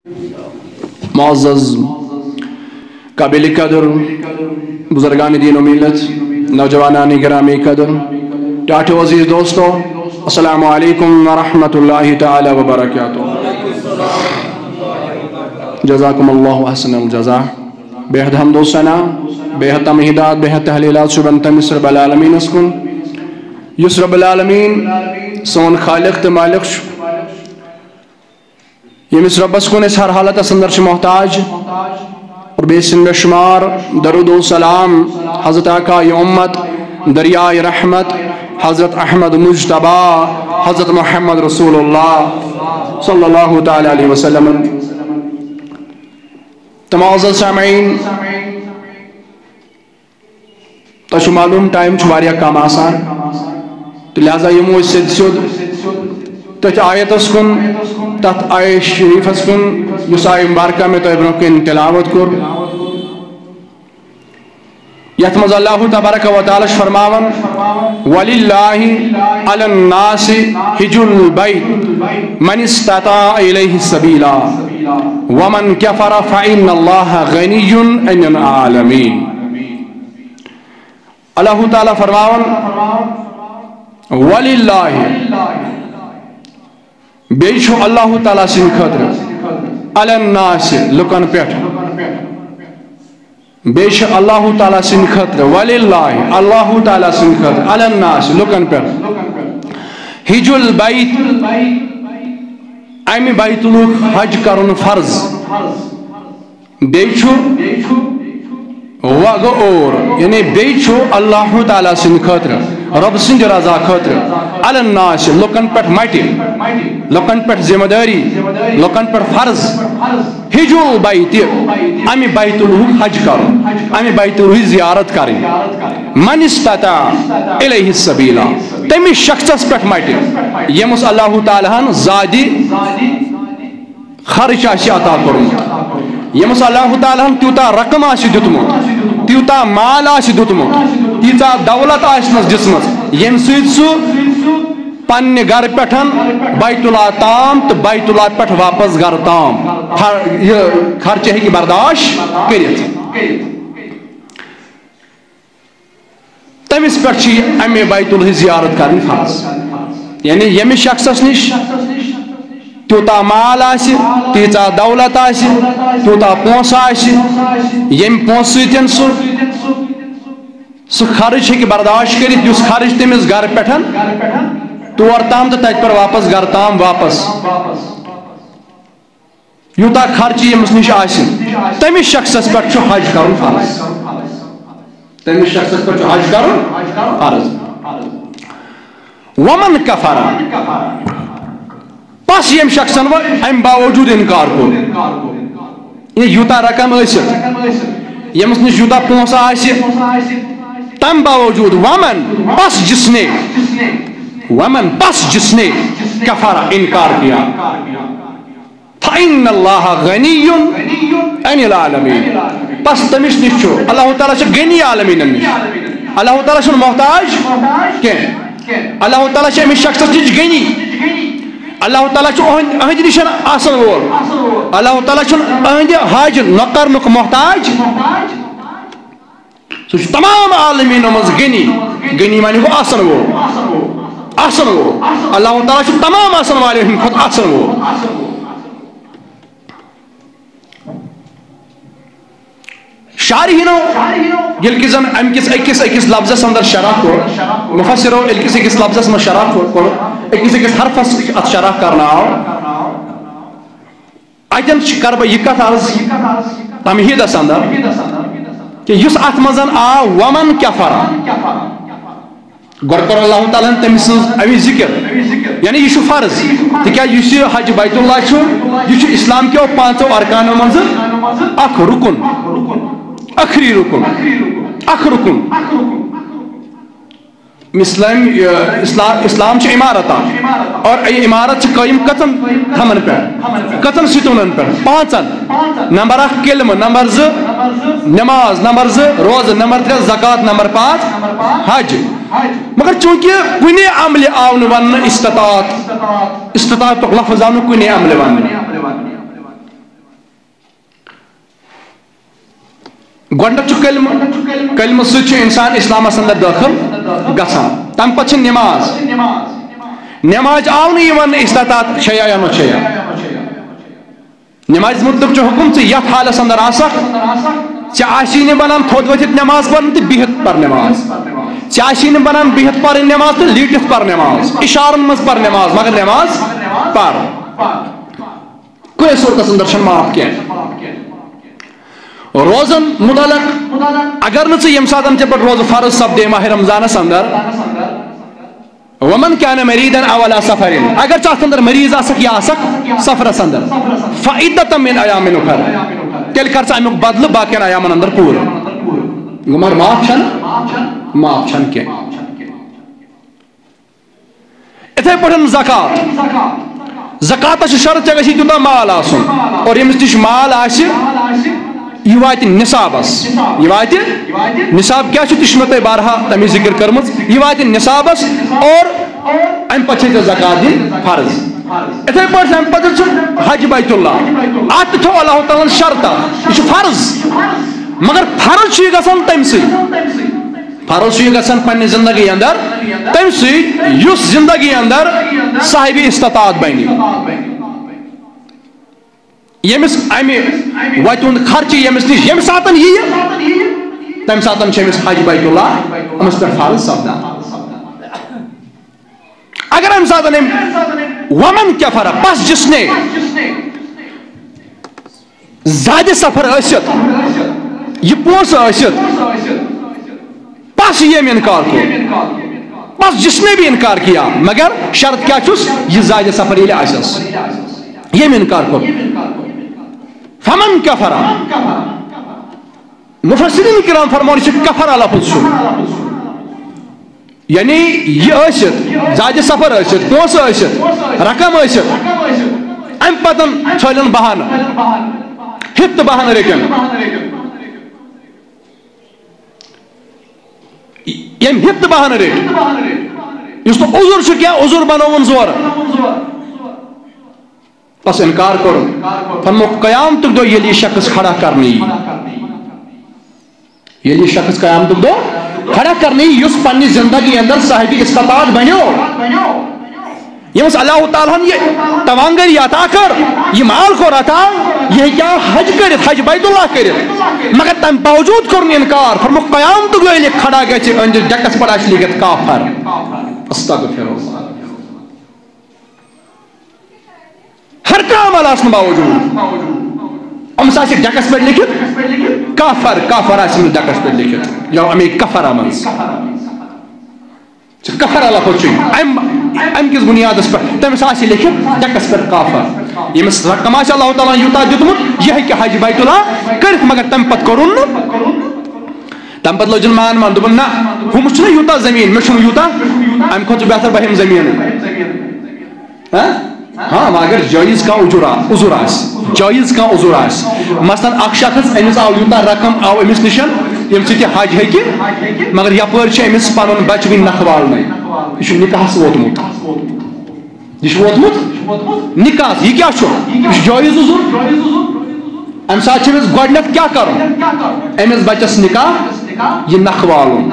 معزز قابل قدر بزرگان دین و ملت، نوجوانان گرامی قدر، ٹاٹھو عزیز دوستو، السلام علیکم ورحمۃ اللہ تعالی وبرکاتہ۔ جزاکم اللہ احسن الجزا۔ بہت حمد و ثنا، بہت تمہیدات، بہت تحلیلات شبن تمس رب العالمین اسکن، یس رب العالمین سون خالق تو مالک یمس ربس کن اس ہر حالت اندر محتاج، اور بیسن بے شمار درود و سلام حضرت آقا امت دریائے رحمت حضرت احمد مجتبی حضرت محمد رسول اللہ صلی اللہ تعالی علیہ وسلم۔ معزز سامعین، تشو معلوم ٹائم چھواریا کام آسان، تو لہذا یمو اس سے تت آیت اسکن، تت آیت شریف اسکن، یس آیت مبارکہ میں تو ابن کن تلاوت کر، یتمز اللہ تبارک و تعالی فرماون وَلِلَّهِ عَلَى النَّاسِ حِجُّ الْبَيْتِ مَنِ اسْتَطَاعَ إِلَيْهِ سَبِيلًا وَمَنْ كَفَرَ فَإِنَّ اللَّهَ غَنِيٌّ عَنِ الْعَالَمِينَ۔ اللہ تعالی فرماون وَلِلَّهِ بیچو اللہ تعالیٰ سن خطر علی الناس لکن پیٹ، بیچو اللہ تعالیٰ سن خطر وللہ اللہ تعالیٰ سن خطر علی الناس لکن پیٹ حج البیت امی بیت لوک حج کرن فرض، بیچو وگ اور یعنی بیچو اللہ تعالیٰ سن خطر رب سنج رضا خطر علی الناس لکن پیٹ مٹی، لکن پر ذمہ داری، لکن پر فرض حج البیت امی بیت اللہ حج کرو، امی بیت اللہ زیارت کریں، من استطاع الیہ السبیل تمی شخص پر مٹی یمس اللہ تعالیٰ زادی خرچ آسی عطا کرمت، یمس اللہ تعالیٰ تیوتا رقم آسی دتمت، تیوتا مال آسی دتمت، تیوتا دولت آسنس جسمت یم سید سو پنہ گھر پٹھن بیت اللہ تام تو بیت اللہ پٹھ واپس گھر تام خرچہ ہی کی برداشت کرت، تمس پٹھ چھ امی بیت اللہ زیارت کرن فرض، یعنی یمی شخصس نش تیوتا مال آسی، تیوتا دولت آسی، تیوتا پونس آسی، یم پونس سیتن سو خرچ ہی کی برداشت کرت، یس خرچ تمس گھر پٹھن تور تام تو تج پر واپس گھر تام واپس یوتا خرچی یمس نش آسن تمس شخصس پر چھو حج کرن فرض، تمس شخصس پر چھو حج کرن فرض۔ ومن کفر پس یم شخصن و ام باوجود انکار کو یوتا رقم ٲسِتھ یمس نش یوتا پونسہ آسہِ تم باوجود ومن پس جس نے کفر انکار کیا فإن اللہ غنی عن العالمین پس تمش نش چھو اللہ تعالیٰ چھ غنی عالمین نش، اللہ تعالیٰ چھ محتاج کہ اللہ تعالیٰ چھ امس شخص نش غنی، اللہ تعالیٰ چھ اہد نشن آسن وول، اللہ تعالیٰ چھ اہد حاج نقرنک محتاج، سو تمام عالمین مز غنی، غنی معنی وہ آسن وول، آسن وول اللہ تعالیٰ چھ تمام آسن والے ہم خود آسن وول۔ شارحینو یلکی زن امکس اکس لفظس اندر شرح کو مفسرو اکس لفظس میں شرح کو اکس حرفس ات شرح کرنا آو اتن کر بہ یہ کت عرض تمہیدس اندر کہ یس ات مزن آ ومن کفر گۄڈٕ کور اللہ تعالیٰ تٔمۍ سٕنٛز امی ذکر یعنی یہ فرض تِکیٛازِ یُس یہِ حج بیت اللہ چھُ یہِ چھُ اسلام کیو پانٛژو ارکانو منٛزٕ اکھ رکن، آخری رکن، اکھ رکن۔ اسلام چھ عمارت اور یہ عمارت چھ قائم کتن ہمن پر کتن ستونن پر پانچن، نمبر اکھ کلمہ، نمبر زٕ نماز، نمبر زٕ روزہ، نمبر ترٛےٚ زکات، نمبر پانچ حج۔ مگر چونکہ کُنہِ عملہِ آو نہٕ وننہٕ استطاعت، استطاعتُک لفظ آو نہٕ کُنہِ عملہِ وننہٕ، گۄڈنیُک چھُ کلمہٕ سۭتۍ چھُ اِنسان اِسلامس اندر دٲخل گژھان تمہِ پتہٕ چھِ نماز آو نہٕ یِمن استطاعت چھیا یا نہ چھیا نماز مطلب چھُ حکم ژٕ یتھ حالس اندر آسکھ ژےٚ آسی نہٕ بنان تھوٚد ؤتھِتھ نماز پرٕنۍ تہٕ بِہِتھ پر نماز ژےٚ آسی نہٕ بنان بِہِتھ پرٕنۍ نماز تہٕ لیٖٹِتھ پر نماز اشارن منٛز پر نماز مگر نماز پر کُنہِ صوٗرتس اندر چھُنہٕ معاف کینٛہہ روزن متعلق اگر نہٕ ژٕ ییٚمہِ ساتہٕ ژےٚ پٮ۪ٹھ روزٕ فرض سپدے ماہ رمضانس اندر ومن كان مريضا او على سفر اگر ژٕ اتھ اندر مریض آسکھ یا آسکھ سفرس اندر فعدة من ايام اخر تیٚلہِ کر ژٕ امیُک بدلہٕ باقین ایامن اندر پوٗرٕ مگر معاف چھنہٕ کینٛہہ اِتھے پٲٹھۍ زکاتس چھُ شرط ژےٚ گژھی تیوٗتاہ مال آسُن اور ییٚمِس نِش مال آسہِ یہ واتہِ نصابس یہ واتہِ نصاب کیٛاہ چھُ تہِ چھُ مےٚ تۄہہِ بارہا تَمِچ ذِکر کٔرمٕژ یہ واتہِ نصابس اور امہِ پتہٕ چھِ ژےٚ زکات دِنۍ فرض اِتھے پٲٹھۍ امہِ پتہٕ چھُ حج بیت اللہ اتھ تہِ تھوٚو اللہ تعالیٰ ہن شرطا یہِ چھُ فرض مگر فرض چھُ یہِ گژھان تمہِ سۭتۍ فرض چھُ یہِ گژھان پننہِ زندگی اندر تمہِ سۭتۍ یُس زندگی اندر صاحبِ استطاعت بنہِ ییٚمِس امہِ وتہِ ہُنٛد خرچہٕ ییٚمِس نِش ییٚمہِ ساتہٕ یِیہِ تمہِ ساتہٕ چھُ أمِس حج بیت اللہ أمِس پٮ۪ٹھ فرض سپدان اگر امہِ ساتہٕ أمۍ ومن کفر پس جس نے زیادٕ سفر ٲسِتھ یہِ پونٛسہٕ ٲسِتھ پس ییٚمۍ انکار کوٚر پس جس نے بھی انکار کیا مگر شرط کیٛاہ چھُس یہِ زیادٕ سفر ییٚلہِ آسٮ۪س ییٚمۍ انکار کوٚر فمن کفر مفسرین کرام فرمان چھِ کفر لفظ چھُ یعنی یہ ٲسِتھ زیادٕ سفر ٲسِتھ پونٛسہٕ ٲسِتھ رقم ٲسِتھ امہِ پتہٕ چھٲلِن بہانہٕ ہِتھ تہٕ بہانہٕ رٔٹِن ییٚمۍ ہِتھ تہٕ بہانہٕ رٔٹۍ یُس نہٕ عذر چھُ کینٛہہ عذر بنووُن زورٕ بس انکار کوٚرُن فرموُکھ قیامتُک دۄہ ییٚلہِ یہِ شخص کھڑا کرنہٕ یی ییٚلہِ یہِ شخص قیامتُک دۄہ کھڑا کرنہٕ یی یُس پننہِ زندگی اندر صاحبِ استطاعت بنیو ییٚمِس اللہ تعالیٰ ہن یہِ توانگری عطا کٔر یہِ مال کوٚر عطا یہِ ہیٚکہِ ہا حج کٔرِتھ حج بیت اللہ کٔرِتھ مگر تمہِ باوجوٗد کوٚرُن انکار فرموُکھ قیامتُک دۄہ ییٚلہِ کھڑا گژھِ أنٛدِس ڈیٚکس پٮ۪ٹھ آسہِ لیٖکھِتھ کافر استغفر اللہ ہر کانٛہہ عمل آسنہٕ باوجوٗد أمِس آسہِ ڈیٚکس پٮ۪ٹھ لیٖکھِتھ کافر کافر آسہِ أمِس ڈیٚکس پٮ۪ٹھ لیٖکھِتھ یہِ آو اَمے کفرا منٛز کفر لفظ چھُ امہِ کِس بُنیادس پٮ۪ٹھ تٔمِس آسہِ لیٖکھِتھ ڈیٚکس پٮ۪ٹھ کافر ییٚمِس رقم آسہِ اللہ تعالیٰ ہن یوٗتاہ دیُتمُت یہِ ہیٚکہِ حج بیت اللہ کٔرِتھ مگر تمہِ پتہٕ کوٚرُن نہٕ تمہِ پتہٕ لٲجِن مان دوٚپُن نہ ہُمِس چھُنہ یوٗتاہ زٔمیٖن مےٚ چھُنہٕ یوٗتاہ امہِ کھۄتہٕ چھُ بہتر بہٕ ہٮ۪مہٕ زٔمیٖنٕے ہاں اگر جٲیز کانٛہہ عذر آسہِ جٲیز کانٛہہ عذر آسہِ مثلاً اکھ شخص أمِس آو یوٗتاہ رقم آو أمِس نِش ییٚمہِ سۭتۍ یہِ حج ہیٚکہِ مگر یپٲرۍ چھُ أمِس پنُن بچہٕ وٕنہِ نکھوالنٕے یہِ چھُ نکاحس ووتمُت یہِ چھُ ووتمُت نکاحس یہِ کیٛاہ چھُ یہِ چھُ جٲیز عذر امہِ ساتہٕ چھُ أمِس گۄڈٕنیتھ کیٛاہ کرُن أمِس بچس نکاح یہِ نکھوالُن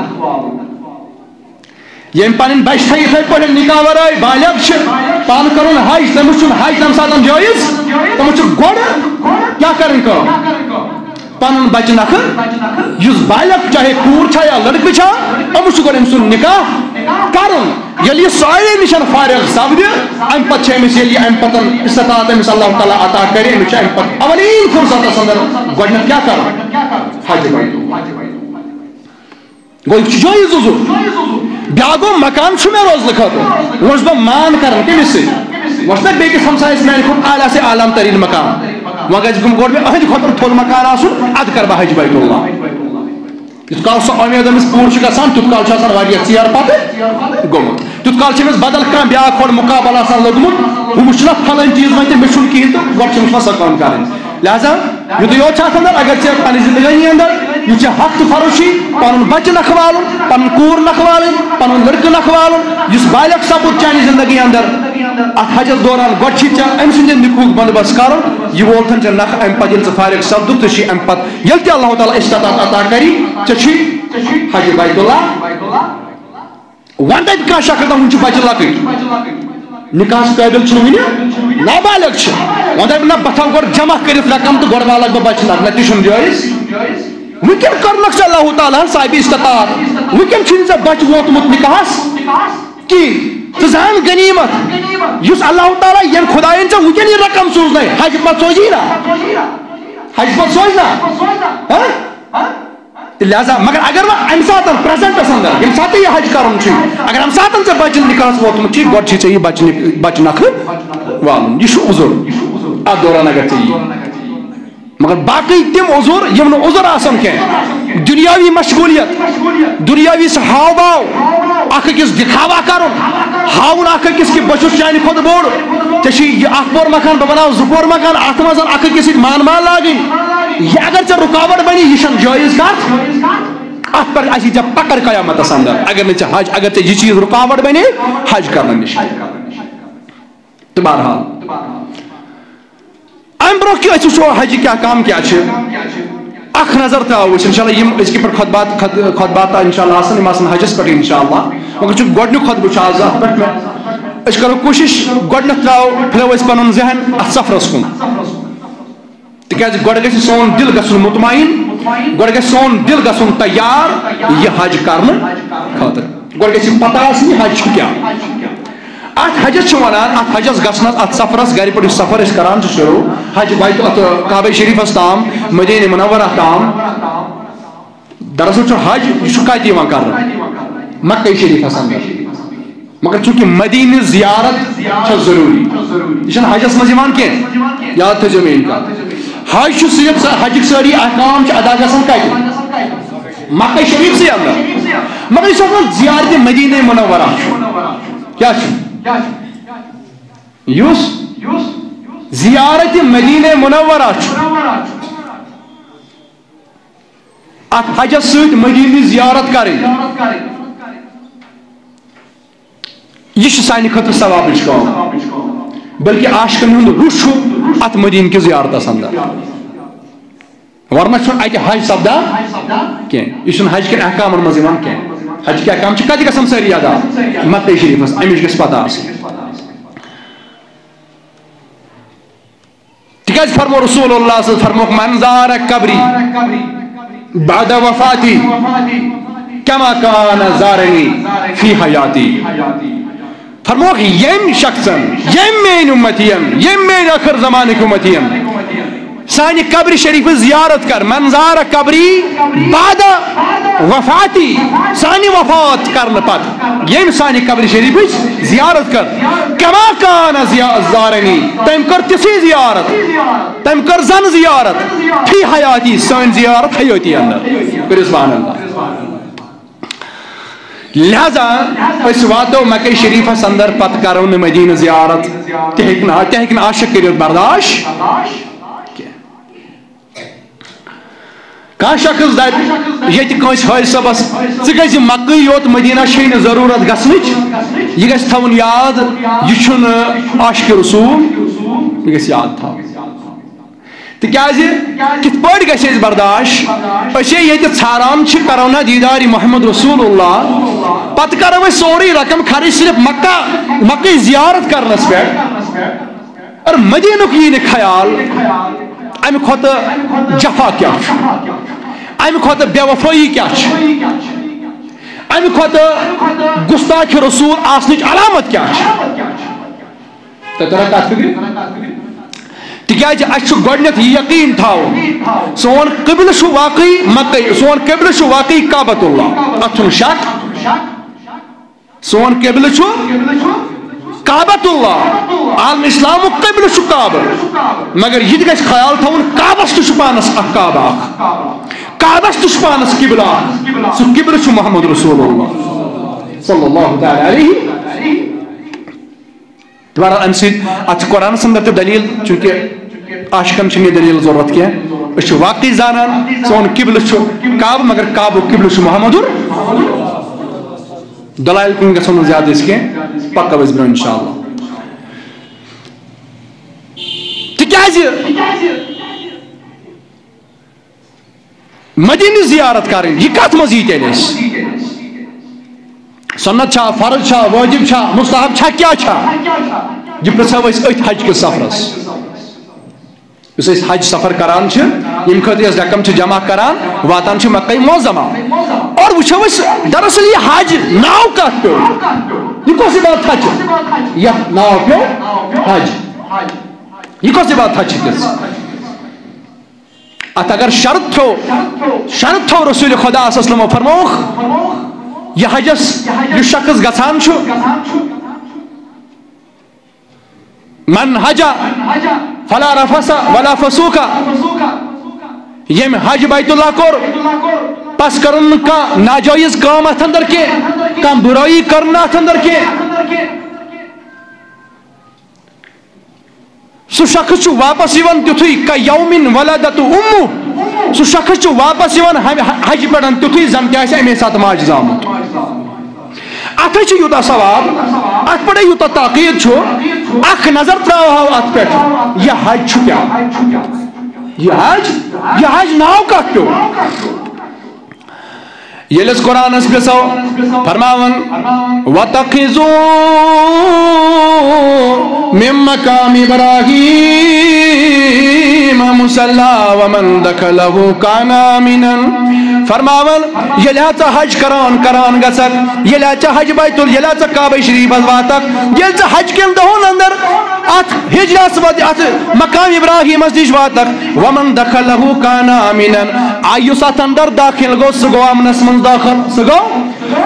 ییٚمۍ پنٕنۍ بچہِ تھٲے یِتھے پٲٹھۍ نکاح ورٲے بالغ چھِ پانہٕ کرُن حج تٔمِس چھُنہٕ حج تمہِ ساتہٕ جٲیز تٔمِس چھُ گۄڈٕ کیٛاہ کرٕنۍ کٲم پنُن بچہِ نکھٕ یُس بالغ چاہے کوٗر چھا یا لڑکہٕ چھا أمِس چھُ گۄڈٕ أمۍ سُنٛد نکاح کرُن ییٚلہِ یہِ سارے نِش فارغ سپدِ امہِ پتہٕ چھِ أمِس ییٚلہِ امہِ پتہٕ استطاعت أمِس اللہ تعالیٰ عطا کرِ أمِس چھُ امہِ پتہٕ اولین فرصتس اندر گۄڈٕنیتھ کیٛاہ کرُن حج بیت گوٚو یہِ چھُ جٲیز عذر بیٛاکھ گوٚو مکان چھُ مےٚ روزنہٕ خٲطرٕ وۄنۍ چھُس بہٕ مان کران کٔمِس سۭتۍ وۄنۍ چھُ نہ بیٚکِس ہمسایس میانہِ کھۄتہٕ اعلیٰ سے اعلیٰ تریٖن مکان وۄنۍ گژھِ گوٚژھ مےٚ أہنٛدِ خٲطرٕ تھوٚد مکان آسُن اَدٕ کرٕ بہٕ حج بیت اللہ یُتھ کال سۄ اُمید أمِس پوٗرٕ چھِ گژھان تیُتھ کال چھُ آسان واریاہ ژیر پتہٕ گوٚمُت تیُتھ کال چھُ أمِس بدل کانٛہہ بیٛاکھ ہورٕ مُقابل آسان لوٚگمُت ہُمِس چھُنہ پھلٲنۍ چیٖز وۄنۍ تہِ مےٚ چھُنہٕ کِہینۍ تہٕ گۄڈٕ چھِ أمِس وۄنۍ سۄ کٲم کرٕنۍ لہذا یُتُے یوت چھُ آسان اگر ژےٚ پننہِ زندگٲنی اندر یہِ ژےٚ حق تہٕ فرض چھُے پنُن بچہِ نکھوالُن پنُن کوٗر نکھوالٕنۍ پنُن لڑکہٕ نکھوالُن یُس بالغ سپُد چانہِ زندگی اندر ات حجس دوران گۄڈٕ چھی ژےٚ أمۍ سٕنٛدِ نِکہُک بندوبست کرُن یہِ وولتھن ژےٚ نکھٕ اَمہِ پتہٕ ییٚلہِ ژٕ فارغ سپدُکھ ژےٚ چھی اَمہِ پتہٕ ییٚلہِ تہِ اللہ تعالیٰ استطاعت عطا کری ژےٚ چھی حج بیت اللہ وۄنۍ تتہِ کانٛہہ شخص دپان وُنہِ چھُ بچہِ لۄکٕٹۍ نکاحس قٲبل چھُنہٕ وُنہِ نابالغ چھُ وۄنۍ دپہِ نہ بہٕ تھاو گۄڈٕ جمع کٔرِتھ رقم تہٕ گۄڈٕ والکھ بہٕ بچہِ نہ تہِ چھُنہٕ جٲیز وٕنکٮ۪ن کرنکھ ژےٚ اللہ تعالیٰ صاحبِ استطاعت وٕنکٮ۪ن چھُنہٕ ژےٚ بچہِ ووتمُت نکاحس کِہیٖنۍ ژٕ زان غنیٖمت یُس اللہ تعالیٰ ییٚمہِ خۄداین ژےٚ وٕنکٮ۪ن یہِ رقم سوٗزنَے حج پتہٕ سوزی نا حج پتہٕ سوزِ نا لہذا مگر اگر وۄنۍ امہِ ساتہٕ پریزنٹس اندر ییٚمہِ ساتہٕ یہِ حج کرُن چھُے اگر امہِ ساتہٕ ژےٚ بچہِ نکاحس ووتمُت چھُے گۄڈٕ چھُے ژےٚ یہِ بچہِ نکھٕ والُن یہِ چھُ عذر اتھ دوران اگر ژےٚ یی مگر باقی تم عذر یم نہٕ عذر آسان کینٛہہ دُنیاوی مشغولیت دُنیاوی سُہ ہاو باو اکھ أکِس دکھاوا کرُن ہاوُن اکھ أکِس کہِ بہٕ چھُس چانہِ کھۄتہٕ بوٚڑ ژےٚ چھُے یہِ اکھ پور مکان بہٕ بناو زٕ پور مکان اتھ منٛز اکھ أکِس سۭتۍ مان لاگٕنۍ یہِ اگر ژےٚ رُکاوٹ بنی یہِ چھنہٕ جٲیز کتھ اتھ پٮ۪ٹھ آسی ژےٚ پکڑ قیامتس اندر اگر نہٕ ژےٚ حج اگر ژےٚ یہِ چیٖز رُکاوٹ بنے حج کرنہٕ نِش تہٕ بہرحال امہِ برونٛہہ کہِ أسۍ وٕچھو حجِکۍ احکام کیٛاہ چھِ اکھ نظر تراوو أسۍ انشاء اللہ یِم أزکہِ پٮ۪ٹھ خطبات انشاء اللہ آسن یِم آسن حجس پٮ۪ٹھ انشاء اللہ مگر چھُ گۄڈنیُک خطبہٕ چھُ آز اتھ پٮ۪ٹھ مےٚ أسۍ کرو کوٗشش گۄڈنیٚتھ پھِرو أسۍ پنُن ذہن اتھ سفرس کُن تِکیازِ گۄڈٕ گژھِ سون دل گژھُن مطمعین گۄڈٕ گژھِ سون دل گژھُن تیار یہِ حج کرنہٕ خٲطرٕ گۄڈٕ گژھِ یہِ پتہ آسٕنۍ حج چھُ کیٛاہ ات حجس چھُ ونان ات حجس گژھنس ات سفرس گرِ پٮ۪ٹھ یُس سفر أسۍ کران چھِ شروع حج بیت ات کعبہ شریفس تام مدینہ منورہ تام دراصل چھُ حج یہِ چھُ کتہِ یِوان کرنہٕ مکہ شریفس اندر مگر چوٗنٛکہِ مدینہ زیارت چھےٚ ضروٗری یہِ چھنہٕ حجس منٛز یِوان کینٛہہ یاد تھٲیزیو میٲنۍ کتھ حج چھُ صرف حجٕکۍ سٲری احکام چھِ ادا گژھان کتہِ مکہ شریفسٕے اندر مگر یُس آسان زیارتِ مدینہ منورہ چھُ کیٛاہ چھُ یُس زیارت مدینہ منورہ چھُ اتھ حجس سۭتۍ مدینہ زیارت کرٕنۍ یہِ چھِ سانہِ خٲطرٕ ثوابٕچ کٲم بلکہِ عاشقن ہُنٛد روٚش چھُ اتھ مدینہ کِس زیارتس اندر ورنہ چھُنہٕ اتہِ حج سپدان کینٛہہ یہِ چھُنہٕ حج کٮ۪ن احکامن منٛز یِوان کینٛہہ حج کہِ احکام چھِ کتہِ گژھان سٲری ادا مکہ شریفس امِچ گژھِ پتہ آسٕنۍ تِکیازِ فرمو رسول اللہ صلی اللہ علیہ وسلم فرموکھ من زار قبری بعد وفاتی کما کان زارنی فی حیاتی فرموکھ ییٚمۍ شخصن ییٚمۍ میٲنۍ اُمتین ییٚمۍ میٲنۍ ٲخر زمانٕکۍ اُمتین سانہِ قبرِ شریفٕچ زیارت کر من زار قبری بعد وفاتی سانہِ وفات کرنہٕ پتہٕ ییٚمۍ سانہِ قبرِ شریفٕچ زیارت کر کما کان زارنی تٔمۍ کٔر تِژھٕے زیارت تٔمۍ کٔر زن زیارت فی حیاتی سٲنۍ زیارت حیٲتی اندر کٔرِو سبحان اللہ لہذا أسۍ واتو مکہ شریفس اندر پتہٕ کرو نہٕ مدینہ زیارت تہِ ہیٚکہِ نہٕ عاشق کٔرِتھ برداشت کانٛہہ شخص دپہِ ییٚتہِ کٲنٛسہِ حٲجۍ صٲبس ژٕ گژھِ مکہٕے یوت مدینہ چھے نہٕ ضروٗرت گژھنٕچ یہِ گژھِ تھاوُن یاد یہِ چھُنہٕ عاشقِ رسوٗل یہِ گژھِ یاد تھاوُن تِکیازِ کِتھ پٲٹھۍ گژھِ اَسہِ برداشت أسۍ ییٚتہِ ژھاران چھِ کرو نا دیٖدارِ محمد رسول اللہ پتہٕ کرو أسۍ سورُے رقم خرٕچ صرف مکہٕچ زیارت کرنس پٮ۪ٹھ اور مدینُک یی نہٕ خیال امہِ کھۄتہٕ جفا کیٛاہ چھُ امہِ کھۄتہٕ بے وفٲیی کیٛاہ چھِ امہِ کھۄتہٕ گُستاخِ رسوٗل آسنٕچ علامت کیٛاہ چھِ تۄہہِ تران کتھ فِکرِ تِکیازِ اَسہِ چھُ گۄڈنیٚتھ یہِ یقیٖن تھاوُن سون قبلہٕ چھُ واقعی مکہ سون قبلہٕ چھُ واقعی کعبۃ اللہ اتھ چھُنہٕ شک سون قبلہٕ چھُ کعبۃ اللہ عالم اسلامُک قبلہٕ چھُ کعبہٕ مگر یہِ تہِ گژھِ خیال تھاوُن کعبس تہِ چھُ پانس اکھ کعبہ اکھ کعبس تہِ چھُ پانس قبلہٕ اکھ سُہ قبلہٕ چھُ محمد رسول اللہ صلی اللہ تعالیٰ علیہ بہرحال امہِ سۭتۍ اتھ چھِ قرآنس اندر تہِ دلیٖل چوٗنٛکہِ عاشقن چھِنہٕ یہِ دلیٖل ضروٗرت کینٛہہ أسۍ چھِ واقعی زانان سون قبلہٕ چھُ کعبہٕ مگر کعبُک قبلہٕ چھُ محمدُر دلایل کُن گژھو نہٕ زیادٕ أسۍ کینٛہہ پکو أسۍ برٛونٛہہ انشاء اللہ مدینہ زیارت کریں یہ کت مز تیل سنت چھا فرض چھا واجب چھا مستحب چھا کیا چھا یہ پرژھو أسۍ أتھۍ حج کس سفرس اس حج سفر کران یم خاطر رقم جمع کران واتان مکہ معظمہ اور وچھو دراصل یہ حج ناو کت پو یہ کس بات حج یہ ناو پو حج یہ کس بات حج کس ات اگر شرط تھو رسول خدا صلی اللہ علیہ وسلم فرموک یہ حجس یہ شخص گژھان من حج فلا رفث ولا فسوق یم حج بیت اللہ کور پس کرن کا ناجائز کام ات اندر کے کم برائی کرنا ات اندر کے سو شخص واپس یوان تیتھوی کا یومن ولدت امو سو شخص واپس یوان حج پڑھن تیتھوی زن کیا ہے امی ساتھ ماج زامت اتھے چھ یوتا ثواب ات پڑے یوتا تاقید چھو اخ نظر تراو ات پہ یہ حج چھو کیا یہ حج ناو کا کیوں یہ لس قرآن اس پسو فرماون وَتَقِذُوا مِن مَقَامِ إِبْرَاهِيمَ مُصَلَّى وَمَن دَخَلَهُ كَانَ آمِنًا فرماون یہ لہذا حج کران گسک یہ لہذا حج بیت یہ لہذا کعبہ شریف واتک یہ لہذا حج کن دہون اندر ات ہجرت ات مقام ابراہیم نش واتک ومن دخلہ کان آمنا آیس ات اندر داخل گو سہ گو امنس من داخل سہ گو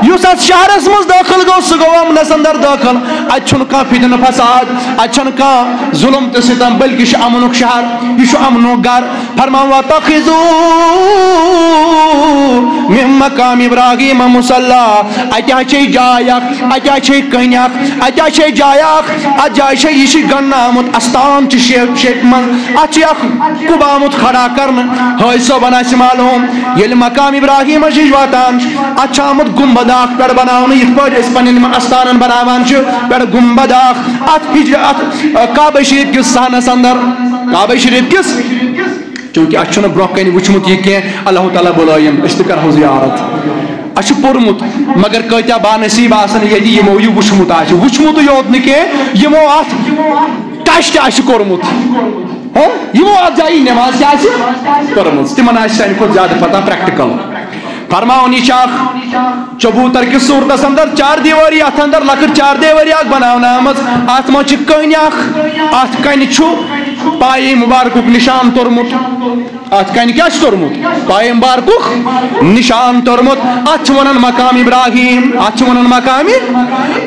یس ات شہرس من داخل گو سہ گو امنس اندر داخل ات چھن کان فتن فساد ات چھن کان ظلم تو ستم بلکہ یہ امنک شہر یہ امنک گھر فرمان وَتَخِذُوا من مقام ابراہیم مصلی اتیا چھ جایک اتیا چھ کنیک اتیا چھ جایک ات جائے چھ یہ گن آمت استان چھ شیک من ات چھ کب آمت کھڑا کرن ہائی صوبن اس معلوم یل مقام ابراہیم چھ واتان ات چھ آمت گنبد اخ پہ بناون یت پہ اس پنن استانن بناوان چھ پہ گنبد اخ ات کعبہ شریف کس صحنس اندر کعبہ شریف کس چونکہ اچھن برو کن وچمت یہ کہ اللہ تعالیٰ بلائیم اس کرو زیارت اچھ پورمت مگر کتیا با نصیب آسن یدی یمو یہ وچمت آچ وچمت یوت نہ کہ یمو ات ٹیسٹ آچ کورمت یمو ات جائی نماز کیا آچ کورمت تمن آچ سانہ کھت زیادہ پتہ پریکٹیکل فرماون یہ چھ چبوتر کس صورتس اندر چار دیواری ات اندر لکٹ چار دیواری اخ بناونا آمت ات من چھ کن اخ ات کن چھ پائے مبارکک نشان تورمت ات کن کیا تورمت پائے مبارکک نشان تورمت ات ونن مقام ابراہیم ات ونن مقام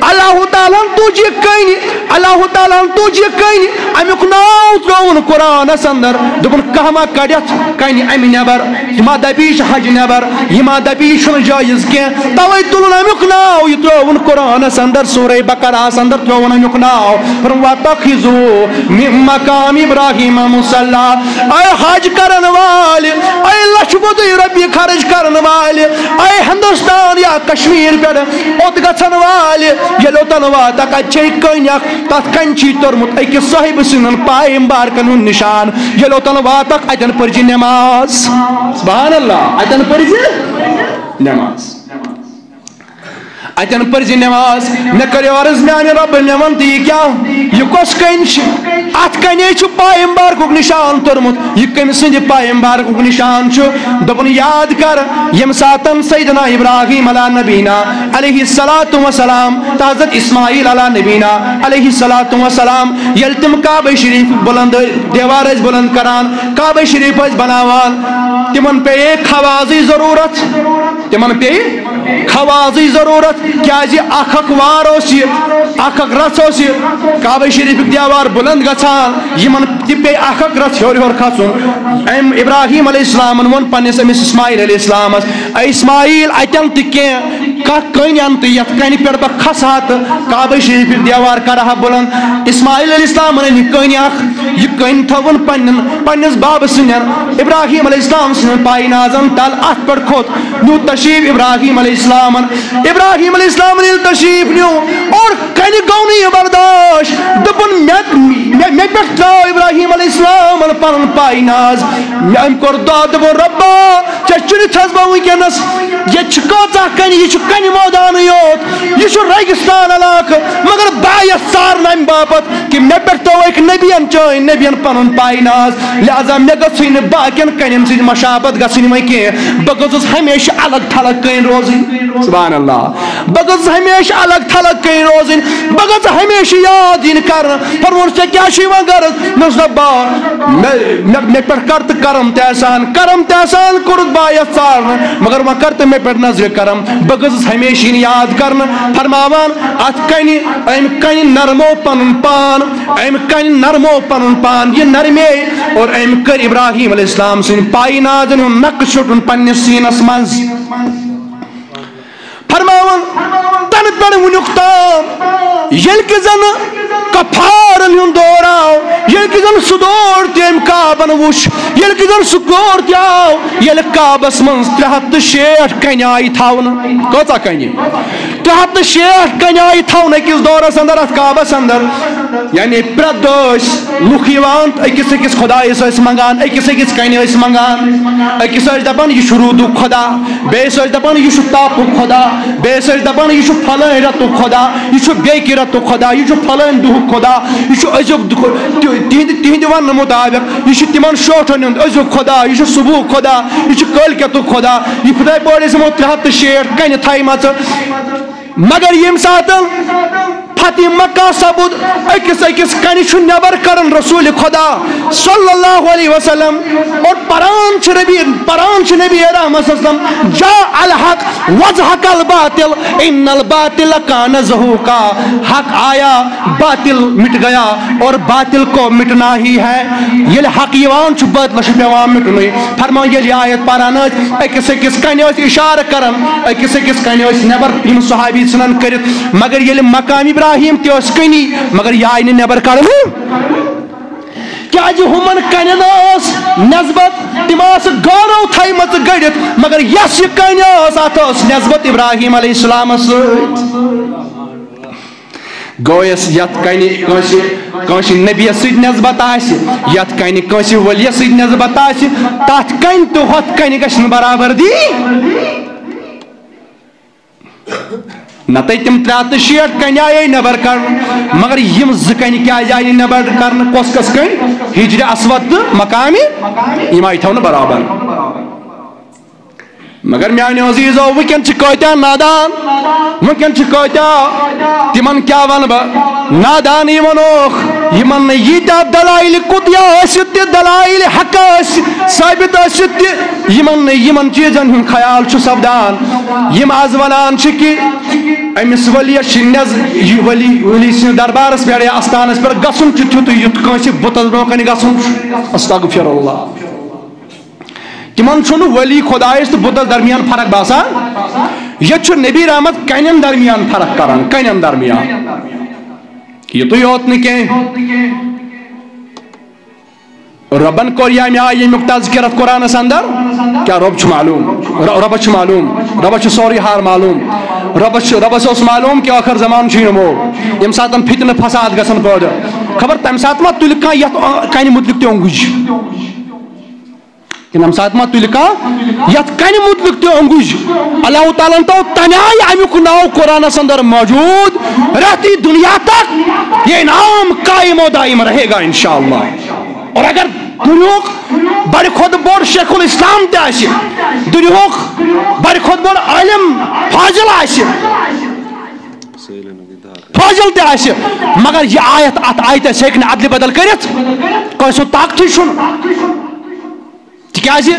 اللہ تعالیٰ تجھ کن اللہ تعالیٰ تجھ کن امیک ناو ترون قرآن اندر دپن کہما کڑت کن ام نبر ما دپیش حج نبر ما دپیش جائز کی توے تلن امیک ناو یہ ترون قرآن اندر سورہ بقرہ اندر ترون امیک ناو وَتَخِذُوا مِن مَقَامِ ابراہیم مصلی اے حج کرن والے اے لچھ ربی خرچ کرن والے اے ہندوستان یا کشمیر پہ اوت گھن والے یل اوتن واتک اتھے کنیک تت کنچی تورمت اکس صاحب سن پائے مبارکن ہند نشان یل اوتن واتک اتن پرجی نماز سبحان اللہ اتن پرجی نماز اتن پرزی نماز مے کریو عرض میانہ رب نمت یہ کیا یہ کس کن ات کنے پائے مبارکک نشان تورمت یہ کم سند پائے مبارکک نشان دپن یاد کر یم ساتن سیدنا ابراہیم علی نبینا علیہ الصلوۃ والسلام حضرت اسماعیل علی نبینا علیہ الصلوۃ والسلام یل تم کعبہ شریف بلند دیوار بلند کران کعبہ شریف بناوان تمن پہ خوازی ضرورت تمن پہ خوازی ضرورت کیازِ اکھ اکھ وار اوس یہ اکھ اکھ رژھ اوس یہ کعبہ شریف دیوار بلند گژھان یمن تہِ پے اکھ اکھ رژھ ہیور ہیور کھسُن ام ابراہیم علیہ السلام وون پننس امس اسماعیل علیہ السلامس اے اسماعیل اتن تہِ کینٛہہ کن تو یت کن پہ بہ کھسا تو کعبہ شریف دیوار کرا بلند اسماعیل علیہ السلام ان کن یہ کن تھون پنس باب سن ابراہیم علیہ السلام سن پائی نازن تل ات پہ کھوت نیو تشریف ابراہیم علیہ السلام یل تشریف نیو اور کن گو نی برداشت دپن مے پہ تراو ابراہیم علیہ السلام پن پائی ناز ام کور دعا دپن ربا ژے چنتھس بہ ونکس یہ کۭژاہ کن یہ کن مٲدان یوت یہ ریگستان علاقہ مگر بایت سارن ام باپت کہ مے پہ تھوک نبین چٲنۍ نبین پن پائی ناز لہذا مے گژھٕے نہٕ باقین کنن سۭتۍ مشابت گژھٕنۍ وۄنۍ کینٛہہ بہٕ گٔژھٕس ہمیشہ الگ تھلگ کٔنۍ روزٕنۍ سبحان اللہ بہٕ گٔژھٕس ہمیشہ الگ تھلگ کٔنۍ روزٕنۍ بہٕ گٔژھٕس ہمیشہ یاد یِنۍ کرنہٕ فرمون ژےٚ کیٛاہ چھُے وۄنۍ غرض مےٚ اوس دپان مے پٮ۪ٹھ کر تہٕ کرم تہِ احسان کوٚرُتھ بایت ژارنہٕ مگر وۄنۍ کر تہٕ مے پٮ۪ٹھ نظرِ کرم بہٕ گٔژھٕس ہمیشہ یِنۍ یاد کرنہٕ فرماوان اتھ کنہِ امہِ کنہِ نرمو پنُن پان امہِ کنہِ نرمو پنُن پان یہ نرمے اور امہِ کٔر ابراہیم علیہ السلام سٕنٛدۍ پائی نازن ہُنٛد نقش چھُٹُن پننِس سیٖنس منٛز فرماوان تنہٕ پٮ۪ٹھ وُنیُک تام ییٚلہِ کہِ زن کفارن ہُنٛد دور آو ییٚلہِ کہِ زن سُہ دور تہِ أمۍ کعبن وُچھ ییٚلہِ کہِ زن سُہ دور تہِ آو ییٚلہِ کعبس منٛز 360 کنہِ آیہِ تھاونہٕ کۭژاہ کنہِ 360 کنہِ آیہِ تھاونہٕ أکِس دورس انٛدر اتھ کعبس انٛدر یعنی پرٛٮ۪تھ دۄہ ٲسۍ لُکھ یِوان تہٕ أکِس خۄدایس ٲسۍ منٛگان أکِس کنہِ ٲسۍ منٛگان أکِس ٲسۍ دپان یہِ چھُ روٗدُک خۄدا بیٚیِس ٲسۍ دپان یہِ چھُ تاپُک خۄدا بیٚیِس ٲسۍ دپان یہِ چھُ پھلٲنۍ رٮ۪تُک خۄدا یہِ چھُ بیٚکہِ رٮ۪تُک خۄدا یہِ چھُ پھلٲنۍ دۄہُک خۄدا یہِ چھُ أزیُک تِہنٛدِ وننہٕ مُطابق یہِ چھُ تِمن شوٹھن ہُنٛد أزیُک خۄدا یہِ چھُ صبحُک خۄدا یہِ چھُ کٲلکٮ۪تُک خۄدا یہِ خۄداے پٲٹھۍ ٲسۍ یِمو 360 کنہِ تھایمژٕ مگر ییٚمہِ ساتہٕ فتح مکہ سپُد أکِس کنہِ چھُ نٮ۪بر کران رسول خدا صلی اللہ علیہ وسلم اور پران چھِ نبی رحمت صلی اللہ علیہ وسلم جاء الحق وزحق الباطل ان الباطل کان زہوقا حق آیا باطل مٹ گیا اور باطل کو مٹنا ہی ہے ییٚلہِ حق یِوان چھُ باطلس چھُ پیوان مٹنُے فرمان ییٚلہِ آیت پران ٲسۍ أکِس کنہِ ٲسۍ اِشارٕ کران أکِس کنہِ ٲسۍ نٮ۪بر یِم صحابی ژھٕنان کٔرِتھ مگر ییٚلہِ مقام ابراہیم تہِ ٲس کنی مگر یہ آیہِ نہٕ نٮ۪بر کڑنہٕ کیازِ ہُمن کنٮ۪ن ٲس نسبت تِم آسہٕ گٲرو تھایمژٕ گٔڑِتھ مگر یۄس یہِ کنہِ ٲس اتھ ٲس نسبت ابراہیم علیہ السلامس سۭتۍ گوٚو یتھ کنہِ کٲنٛسہِ نبیس سۭتۍ نسبت آسہِ یتھ کنہِ کٲنٛسہِ ؤلِیس سۭتۍ نسبت آسہِ تتھ کنہِ تہٕ ہۄتھ کنہِ گژھِ نہٕ برابردی نتہٕ تِم 360 کنہِ آیے نٮ۪بر کرنہٕ مگر یِم 2 کنہِ کیازِ آیہِ نٮ۪بر کرنہٕ کۄس کنہِ ہجرِ اسود تہٕ مقامِ یِم آیہِ تھاونہٕ برابر مگر میانہِ عزیٖزو وٕنکٮ۪ن چھِ کۭتیاہ نادان وٕنکٮ۪ن چھِ کۭتیاہ تِمن کیاہ ونہٕ بہٕ نادان وَنوکھ یِمن نہٕ ییٖتیاہ دلایلہِ قُدیا ٲسِتھ تہِ دلایلہِ حقہ ٲسۍ ثٲبت ٲسِتھ تہِ یِمن نہٕ یِمن چیٖزن ہُنٛد خیال چھُ سپدان یِم آز ونان چھِ کہِ أمِس ؤلِیس چھِ ؤلی سٕنٛدِس دربارس پٮ۪ٹھ یا استانس پٮ۪ٹھ گژھُن چھُ تیُتھُے یُتھ کٲنٛسہِ بُتس برونٛہہ کنہِ گژھُن چھُ استغفر اللہ تِمن چھُنہٕ ؤلی خۄدایس تہٕ بُتس درمیان فرق باسان ییٚتہِ چھُ نبی رحمت کنٮ۪ن درمیان فرق کران کنٮ۪ن درمیان یِتُے یوت نہٕ کینٛہہ ربن کوٚر ییٚمہِ آیہِ ییٚمیُک تذکِر اتھ قرآنس اندر کیٛاہ رۄب چھُ معلوٗم رۄبس چھُ معلوٗم رۄبس چھُ سورُے حال معلوٗم رۄبس اوس معلوٗم کہِ ٲخر زمانہٕ چھُ یِمو ییٚمہِ ساتہٕ فتنہٕ فساد گژھن پٲدٕ خبر تمہِ ساتہٕ ما تُلہِ کانٛہہ یتھ کنہِ مُتعلق تہِ اوٚنگُج تمہِ ساتہٕ ما تُلہِ کانٛہہ یتھ کنہِ مُتعلق تہِ اوٚنگُج اللہ تعالیٰ ہن تھوٚو تمہِ آیہِ امیُک ناو قرآنس اندر موجوٗد رہتی دنیا تک یہ انعام قائم و دائم رہے گا انشاءاللہ اور اگر دنیاہُک بڑِ کھۄتہٕ بوٚڑ شیخ الاسلام تہِ آسہِ دنیاہُک بڑِ کھۄتہٕ بوٚڑ عالم فاضل آسہِ فاضل تہِ آسہِ مگر یہِ آیت اتھ آیتس ہیٚکہِ نہٕ ادلہِ بدل کٔرِتھ کٲنٛسہِ ہُنٛد طاقتٕے چھُنہٕ تِکیازِ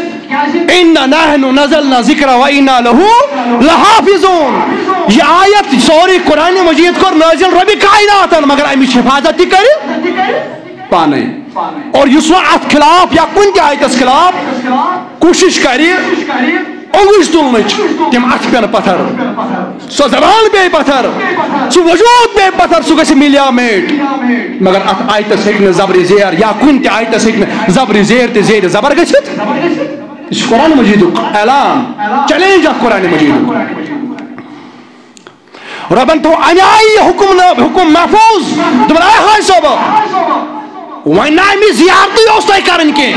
اِنَّا نَحْنُ نَزَلْنَا ذِکْرَ وَإِنَّا لَهُ لَحَافِظُونَ یہ آیت سورُے قرآن مجید کوٚر نٲزِل رۄبِ کائناتن مگر امِچ حفاظت تہِ کرِ پانے اور یُس وۄنۍ اتھ خلاف یا کُنہِ تہِ آیتس خلاف کوٗشش کرِ انگوش تلنچ تم ات پین پتھر سو زبان پہ پتھر سو وجود پہ پتھر سو گژھِ ملیا میٹ مگر ات آیتس ہیکہ زبر زیر یا کن تہ آیتس ہیکہ زبر زیر تہ زیر زبر گژھِتھ یہ قرآن مجید اعلان چیلنج اخ قرآن مجید ربن تو انائی حکم محفوظ دبن آئے ہائی صاحب وائن نامی زیارتی اس تائی کرن کے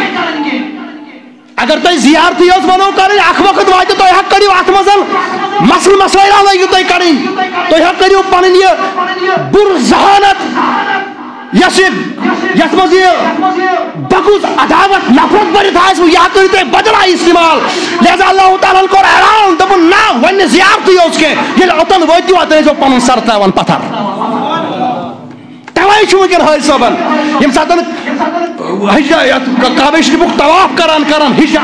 اگر تائی زیارتی اس بنو کرن اخ وقت واجہ تو حق کریو آت مزل مسئلہ لگی تائی کرن تو حق کریو پانن یہ بر ذہانت یس مزی بغض عداوت نفرت برت آئیس وہ یا کرتے بدل آئی استعمال لہذا اللہ تعالیٰ کو اعلان دبن نا ون زیارتی اس کے یہ اوتن ویتیو اتنے جو پانن سر تاون پتھر توائی چھو مکن حاج صاحبن یم ساتن کعبہ شریفک طواف کران ہج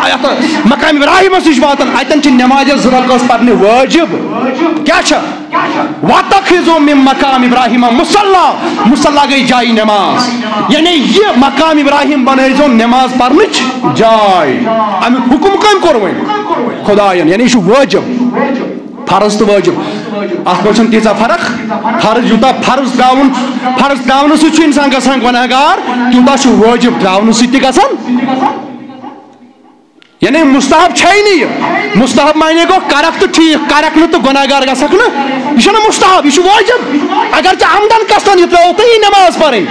مقام ابراہیم نش واتن اتن چھ نماز زرکس پرنہ واجب کیا چھ واتخذوا من مقام ابراہیم مصلی گئی جائی نماز یعنی یہ مقام ابراہیم بنائیزو نماز پرنچ جائی امیک حکم کم کوروین خدایان یعنی یہ واجب فرض تو واجب ات پہ تیزا فرق فرض یوتا فرض تراؤن سی انسان گژھان گنہگار تیوتا واجب تراؤن سی گژھان یعنی مستحب چھے نہیں مستحب معنی گو کرک تو ٹھیک کرک نہ تو گنہگار گژھک نا یہ مستحب یہ واجب اگر ژے عمدن قصدن یہ ترو تو نماز پرن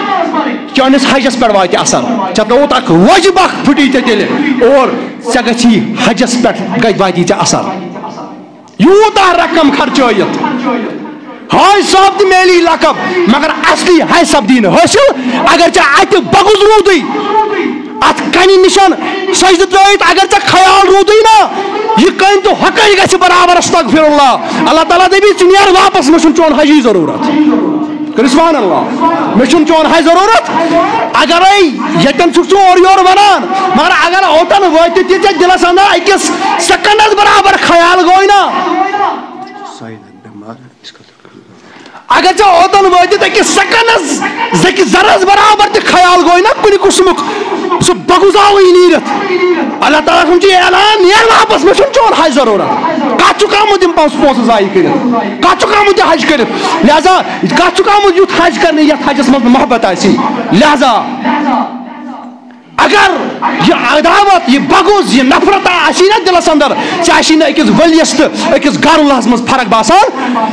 چانس حجس پہ واتہ اثر ژے تروت اخ واجب اخ پھٹی تیل اور ژے گژھی حجس پہ واتی ژے اثر یوتہ رقم خرچائت حاج صاحب تہ میلی لقب مگر اصلی حاج صاحب دین حاصل اگر ژے ات بغض رودی ات کنہ نشان سجدہ ترائیت اگر ژے خیال رودی نا یہ کن تو حقی گژھِ برابر استغفر اللہ تعالیٰ دپی ژٕ نیر واپس مےٚ چھُنہٕ چون حجی ضروٗرت کٔرِو سبحان اللہ مےٚ چھُنہٕ چون حج ضروٗرت اگرے یتن چھُکھ ژٕ اورٕ یورٕ ونان مگر اگر اوتن وٲتِتھ تہِ ژےٚ دلس اندر أکِس سیکنڈس برابر خیال گوٚے نا اگر ژےٚ اوتن وٲتِتھ أکِس سیکنڈس زکہِ ذرس برابر تہِ خیال گوٚے نا کُنہِ قٕسمُک سُہ بغض آوٕے نیٖرِتھ اللہ تعالیٰ سُنٛد چھُ اعلان نیر واپس مےٚ چھُنہٕ چون حج ضروٗرت کتھ چھُکھ آمُت یِم پونٛسہٕ ضایع کٔرِتھ کتھ چھُکھ آمُت یہِ حج کٔرِتھ لہذا کتھ چھُکھ آمُت یُتھ حج کرنہِ یتھ حجس منٛز محبت آسہِ لہذا اگر یہ عداوت یہ بغض یہ نفرت آسی نا دلس اندر ژےٚ آسی نہٕ أکِس ؤلِیس تہٕ أکِس گرُلس منٛز فرق باسان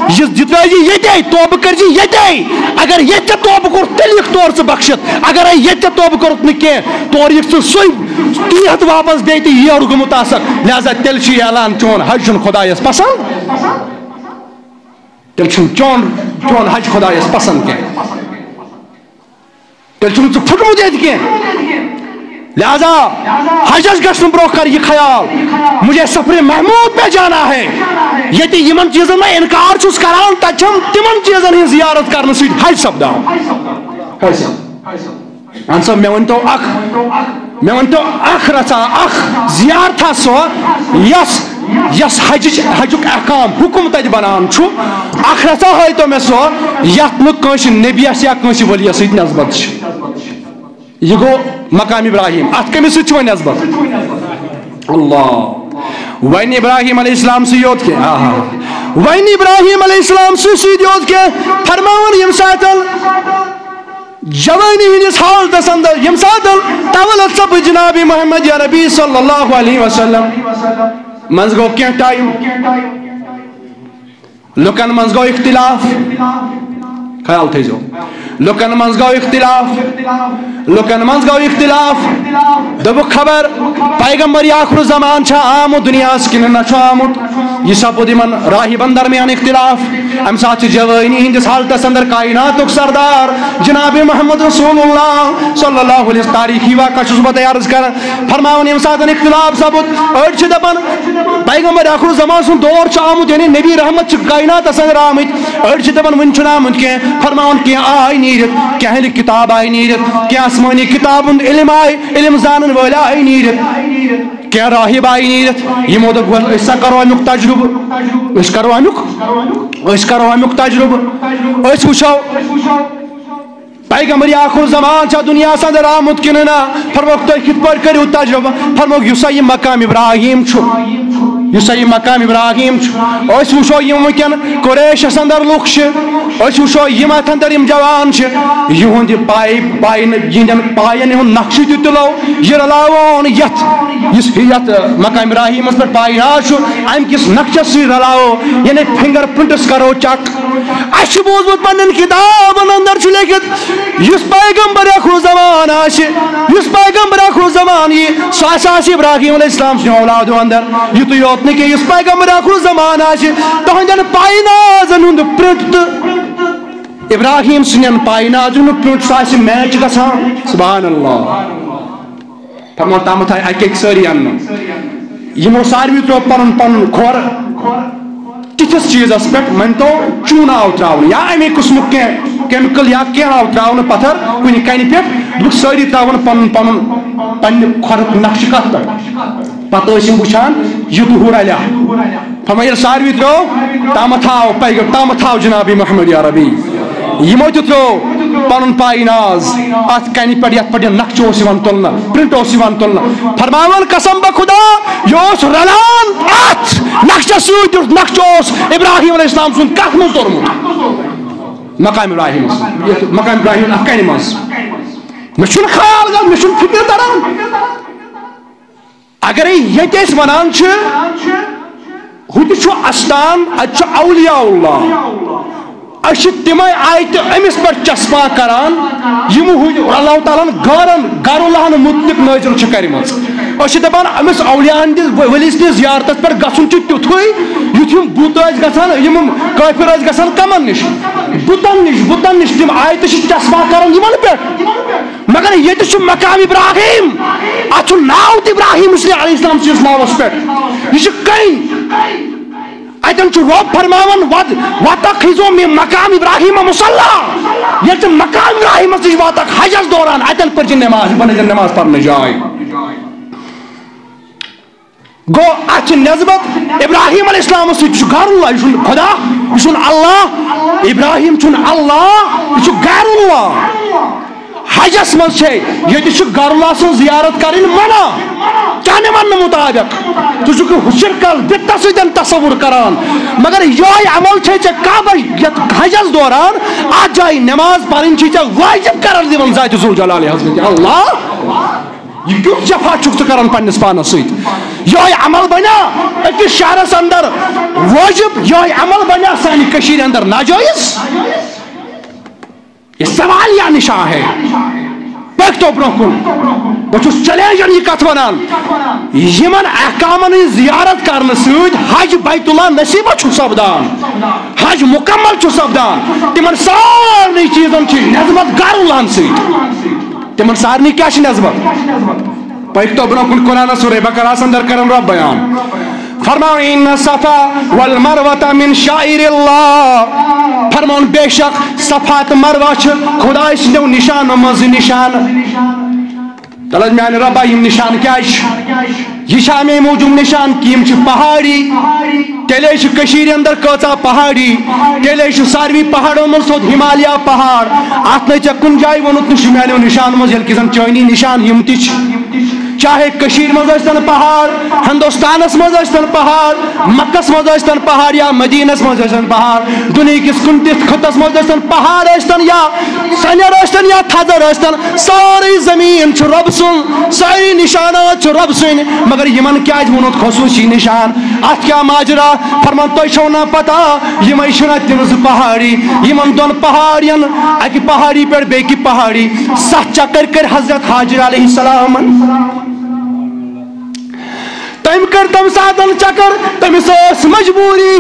یہ ترٛٲیزِ ییٚتے توبہٕ کٔرزِ ییٚتے اگر ییٚتہِ ژےٚ توبہٕ کوٚر تیٚلہِ یِکھ تورٕ ژٕ بخشِتھ اگرے ییٚتہِ ژےٚ توبہٕ کوٚرُتھ نہٕ کینٛہہ تورٕ یِکھ ژٕ سُے تیٖہت واپس بیٚیہِ تہِ یورٕ گوٚمُت آسکھ لہذا تیٚلہِ چھُ یہِ اعلان چون حج چھُنہٕ خۄدایس پسنٛد تیٚلہِ چھُنہٕ چون حج خۄدایس پسنٛد کینٛہہ تیٚلہِ چھُنہٕ ژٕ پھُٹمُت ییٚتہِ کینٛہہ لہذا حجس گژھنہٕ برونٛہہ کر یہ خیال مجھے سفر محمود پہ جانا ہے ییٚتہِ یِمن چیٖزن میں انکار چھُس کران تتہِ چھم تِمن چیٖزن ہٕنٛز زیارت کرنہٕ سۭتۍ حج سپدان اہن سا مےٚ ؤنۍتو اکھ رژا اکھ زیارتھا سۄ یس حجُک احکام حکم تتہِ بنان چھُ اکھ رژا ہٲیتو مےٚ سۄ یتھ نہٕ کٲنٛسہِ نبیَس یا کٲنٛسہِ ؤلِیَس سۭتۍ نسبت چھِ یہ گو مقام ابراہیم ات کمس سۭتۍ چھُ وۄنۍ نسبت اللہ وۄنۍ ابراہیم علیہ السلام سی یوت کے وۄنۍ ابراہیم علیہ السلام سۭتۍ یوت کے فرماوان یم ساتن جوانی ہندس حالتس اندر یم ساتن تولد سب جناب محمد یا نبی صلی اللہ علیہ وسلم منز گو کینٛہہ ٹائم لُکن منز گو اختلاف خیال تھٲیزیو لُکن منز گو اختلاف دوٚپُکھ خبر پیغمبر آخر زمان چھا آمُت دُنیاہس کِنہٕ نہ چھُ آمُت یہ سپُد یِمن راہبن درمیان اختلاف امہِ ساتہٕ چھِ جوٲنی ہٕنٛدِس حالتس اندر کائناتُک سردار جناب محمد رسول اللہ صلی اللہ علیہ تاریخی واقعہ چھُس بہٕ تۄہہِ عرض کران فرماوان ییٚمہِ ساتہٕ اختلاف سپُد أڑۍ چھِ دپان پیغمبر آخر زمان سُنٛد دور چھُ آمُت یعنی نبی رحمت چھِ کائناتس اندر آمٕتۍ أڑۍ چھِ دپان وُنہِ چھُنہٕ آمُت کینٛہہ فرماوان کینٛہہ آے نیٖرِتھ کینٛہہ کتاب آے نیٖرِتھ کینٛہہ آسمٲنی کتاب ہُنٛد علم آے علم زانن وٲلۍ آے نیٖرِتھ کینٛہہ راہب آے نیٖرِتھ یِمو دوٚپ أسۍ سا کرو امیُک تجربہٕ أسۍ کرو امیُک تجربہٕ أسۍ وٕچھو پیغمبر آخر زمان چھا دنیاہس اندر آمُت کِنہٕ نہ فرموکھ تُہۍ کِتھ پٲٹھۍ کٔرِو تجربہٕ فرموکھ یُس سا یہِ مقام ابراہیم چھُ یُس یہ مقام ابراہیم أسۍ وٕچھو یِم وٕنکٮ۪ن قریشس اندر لُکھ چھِ أسۍ وٕچھو یِم اتھ اندر یِم جوان چھِ یِہُنٛد یہِ یِہنٛدٮ۪ن پاین ہُنٛد نقشہٕ تہِ تُلو یہِ رلاوون یتھ مقام ابراہیمس پٮ۪ٹھ پایناز چھُ امہِ کِس نقشس سۭتۍ رلاوو یعنی فنگر پرنٹس کرو چک اَسہِ چھُ بوٗزمُت پننٮ۪ن کِتابن اندر چھُ لیکھِتھ یُس پیغمبر ٲخرُ زمان آسہِ یُس پیغمبر ٲخرُ زمان یی سُہ ہسا آسہِ ابراہیم علیہ السلام سٕنٛدیو اولادو اندر یُتُے یوت نہٕ کینٛہہ یُس پیغمبر ٲخرُ زمان آسہِ تُہنٛدٮ۪ن پاینازن ہُنٛد پرنٹ تہٕ ابراہیم سٕنٛدٮ۪ن پاینازن ہُنٛد پرنٹ سُہ آسہِ میچ گژھان سبحان اللہ فرمان تامتھ آیہِ اکہِ اکہِ سٲری اننہٕ یِمو ساروی ترٛوو پنُن پنُن کھۄر تِتھِس چیٖزس پٮ۪ٹھ مٲنتو چوٗنہٕ آو تراونہٕ یا اَمے قٕسمُک کینٛہہ کیمِکل یا کینٛہہ آو تراونہٕ پتھر کُنہِ کنہِ پٮ۪ٹھ دوٚپُکھ سٲری تراون پنُن پنُن پننہِ کھۄرُک نقشہٕ کتھ پٮ۪ٹھ پتہٕ ٲسۍ یِم وٕچھان یہِ تہٕ ہُہ رلیا فرمان ییٚلہِ ساروی ترٛوو تامتھ آو جنابی محمد یا ربی یِمو تہِ ترٛوو پنُن پایناز اتھ کنہِ پٮ۪ٹھ یتھ پٮ۪ٹھ یہِ نقشہٕ اوس یِوان تُلنہٕ پرنٹ اوس یِوان تُلنہٕ فرماوان قسم بہ خدا یہِ اوس رلان اتھ نقشس سۭتۍ یُس نقشہٕ اوس ابراہیم علیہ السلام سُنٛد کتھ منٛز توٚرمُت مقام ابراہیمس مقام ابراہیم اتھ کنہِ منٛز مےٚ چھُنہٕ خیال گژھان مےٚ چھُنہٕ فکر تران اگرے ییٚتہِ أسۍ ونان چھِ ہُہ تہِ چھُ استان اتہِ چھُ اولیاء اللہ أسۍ چھِ تِمے آیتہِ أمِس پٮ۪ٹھ چسپا کران یِم اللہ تعالیٰ ہن غرُلہن مُتعلق نٲزِل چھِ کٔرمٕژ أسۍ چھِ دپان أمِس اولیاء ہٕنٛدِس ؤلی سٕنٛدِس زیارتس پٮ۪ٹھ گژھُن چھُ تیُتھُے یُتھ یِم بُت ٲسۍ گژھان یِم کٲفِر ٲسۍ گژھان کمن نِش بُتن نِش تِم آیتہِ چھِ چسپا کران یِمن پٮ۪ٹھ مگر ییٚتہِ چھُ مقام ابراہیم اتھ چھُ ناو تہِ ابراہیم علیہ السلام سٕنٛدِس ناوس پٮ۪ٹھ یہِ چھُ کٔنۍ اتن چھُ رۄب فرماوان وَتَخِذُوا مِن مقام ابراہیم مُصَلّى ییٚلہِ ژٕ مقام ابراہیمس نِش واتکھ حجس دوران اتٮ۪ن پٔرزِ نٮ۪ماز بنٲیزِ نٮ۪ماز پرنٕچ جاے گوٚو اتھ چھِ نسبت ابراہیم علیہ السلامس سۭتۍ یہِ چھُ غیر اللہ یہِ چھُنہٕ خدا یہِ چھُنہٕ اللہ ابراہیم چھُنہٕ اللہ یہِ چھُ غیر اللہ حجس منٛز چھے ییٚتہِ چھُ غیر اللہ سٕنٛز زیارت کرٕنۍ منع چانہِ وننہٕ مُطابق ژٕ چھُکھ شرکل بِتس سۭتۍ تصور کران مگر یہے عمل چھے ژےٚ کعبہ یتھ حجس دوران اتھ جایہِ نٮ۪ماز پرٕنۍ چھے ژےٚ واجب قرار دِوان ذاتِ ذوالجلالِ حضرت اللہ یہ کیُتھ جفا چھُکھ ژٕ کران پننِس پانس سۭتۍ یہے عمل بنیا أکِس شہرس اندر واجب یہے عمل بنیا سانہِ کٔشیٖرِ اندر ناجٲیز یہ سوال یا نشان ہے پٔکۍتو برونٛہہ کُن بہٕ چھُس چیلینجن یہ کتھ ونان یمن احکامن ہٕنٛز زیارت کرنہٕ سۭتۍ حج بیت اللہ نصیبہ چھُ سپدان حج مکمل چھُ سپدان تمن سارنٕے چیٖزن چھِ نسبت غیر اللہن سۭتۍ تمن سارنٕے کیاہ چھِ نسبت پٔکۍتو برونٛہہ کُن قرآنس سورہ بقرہس اندر کرن رب بیان فرماؤ ان الصفا والمروہ من شعائر اللہ فرمان بے شک صفا تہٕ مروہ چھِ خداے سٕنٛدیو نشانو منٛز نشان تلحظ میانہِ ربا یِم نشان کیٛازِ چھِ یہ چھِ امے موٗجوٗب نشان کہ یِم چھِ پہاڑی تیٚلے چھِ کٔشیٖرِ اندر کۭژاہ پہاڑی تیٚلے چھُ ساروی پہاڑو منٛز تھوٚد ہمالیہ پہاڑ اتھ نَے ژےٚ کُنہِ جایہِ ووٚنُتھ نہٕ چھُ میانیو نشانو منٛز ییٚلہِ کہِ زن چٲنی نشان یِم تہِ چھِ چاہے کشیر مز ٲسۍتن پہاڑ ہندوستانس مز ٲسۍتن پہاڑ مکس مز ٲسۍتن پہاڑ یا مدینس مز ٲسۍتن پہاڑ دنیا کس کُنہِ تہِ خطس مز ٲسۍتن پہاڑ ٲسۍتن یا سنیر ٲسۍتن یا تھزر ٲسۍتن سٲرٕے زمیٖن چھُ رۄب سُنٛد سٲری نشانات چھِ رۄب سٕنٛدۍ مگر یِمن کیازِ ووٚنُکھ خصوٗصی نشان اتھ کیاہ ماجرا فرمان تۄہہِ چھو نا پتہ یِمے چھِنہ تِم زٕ پہاڑی یِمن دۄن پہاڑین اکہِ پہاڑی پٮ۪ٹھ بیٚکہِ پہاڑی 7 چکر کٔرۍ حضرت حاجر علیہ السلامن تم کر تم ساتن چکر تمس ٲس مجبوری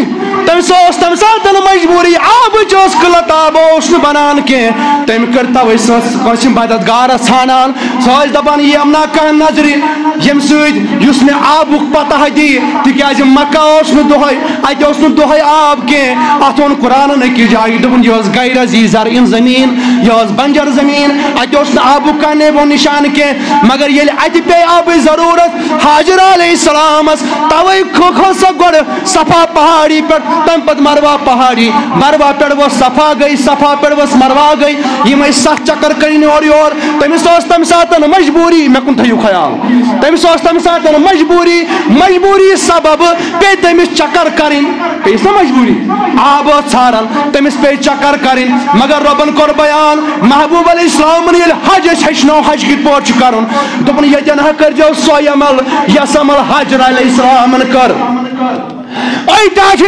تمس ٲس تم ساتن مجبوری آبٕچ ٲس قلت آب اوس نہٕ بنان کینٛہہ تٔمۍ کٔر توے سۄ ٲس کٲنٛسہِ مددگارس ژھانڈان سۄ ٲس دپان یِم نا کانٛہہ نظرِ ییٚمہِ سۭتۍ یُس مےٚ آبُک پتہ دِیہِ تِکیازِ مکہ اوس نہٕ دۄہے اتہِ اوس نہٕ دۄہے آب کینٛہہ اتھ ووٚن قرآنن أکِس جایہِ دوٚپُن یہِ ٲس غیر ذی زرعٍ زمیٖن یہِ ٲس بنجر زمیٖن اتہِ اوس نہٕ آبُک کانٛہہ نیبو نشان کینٛہہ مگر ییٚلہِ اتہِ پیٚیہِ آبٕچ ضروٗرت حاجر علیہ السلام السلام توے کھوسا گوڑ صفا پہاڑی پہ تم پت مروا پہاڑی مروا پہ وہ صفا گئی صفا پہ وہ مروا گئی یہ 7 چکر کریں اور یور تمس تم سات مجبوری مے کن تھیو خیال تمس تم سات مجبوری سبب پہ تمس چکر کریں پیس نا مجبوری آب ژھارن تمس پہ چکر کریں مگر ربن کور بیان محبوب علیہ السلام یل حج ہچنو حج کت پور کرن دپن یتن کر جو سوی عمل یس عمل حجر علیہ السلام کر